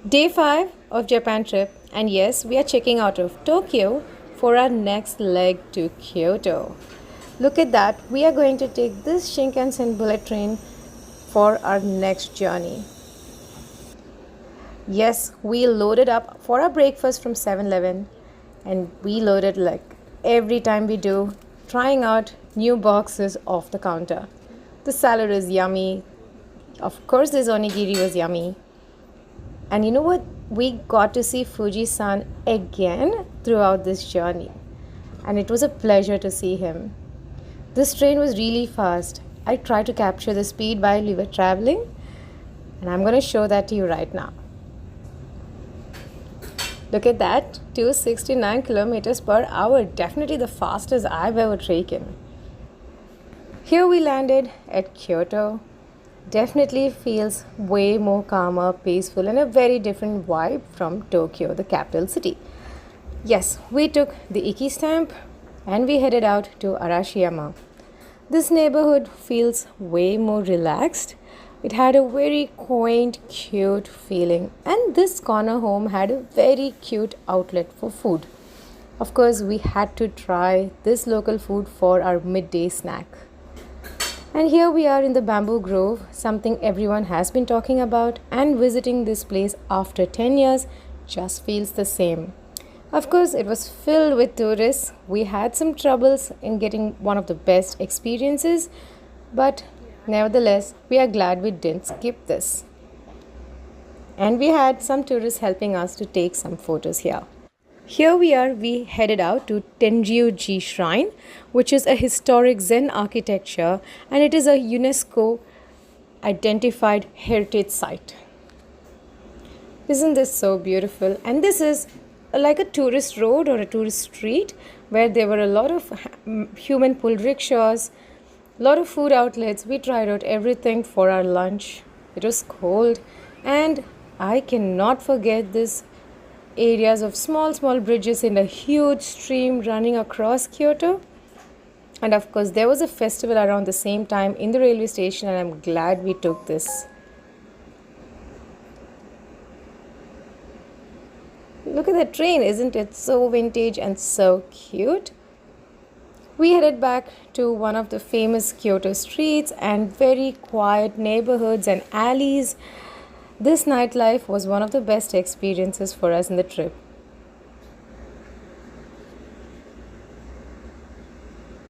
Day 5 of Japan trip, and yes, we are checking out of Tokyo for our next leg to Kyoto. Look at that, we are going to take this Shinkansen bullet train for our next journey. Yes, we loaded up for our breakfast from 7-Eleven, and we loaded like every time we do, trying out new boxes off the counter. The salad is yummy. Of course, this onigiri was yummy. And you know what? We got to see Fuji-san again throughout this journey. And it was a pleasure to see him. This train was really fast. I tried to capture the speed while we were traveling. And I'm going to show that to you right now. Look at that, 269 kilometers per hour. Definitely the fastest I've ever taken. Here we landed at Kyoto. Definitely feels way more calmer, peaceful, and a very different vibe from Tokyo, the capital city. Yes, we took the Iki stamp and we headed out to Arashiyama. This neighborhood feels way more relaxed. It had a very quaint, cute feeling, and this corner home had a very cute outlet for food. Of course, we had to try this local food for our midday snack. And here we are in the bamboo grove, something everyone has been talking about, and visiting this place after 10 years just feels the same. Of course, it was filled with tourists. We had some troubles in getting one of the best experiences, but nevertheless, we are glad we didn't skip this. And we had some tourists helping us to take some photos here. Here we headed out to Tenryuji Shrine, which is a historic Zen architecture, and it is a UNESCO identified heritage site. Isn't this so beautiful? And this is like a tourist road or a tourist street where there were a lot of human pulled rickshaws, a lot of food outlets. We tried out everything for our lunch. It was cold, and I cannot forget this areas of small bridges in a huge stream running across Kyoto. And of course, there was a festival around the same time in the railway station, and I'm glad we took this. Look at the train, isn't it so vintage and so cute? We headed back to one of the famous Kyoto streets and very quiet neighborhoods and alleys. This nightlife was one of the best experiences for us in the trip.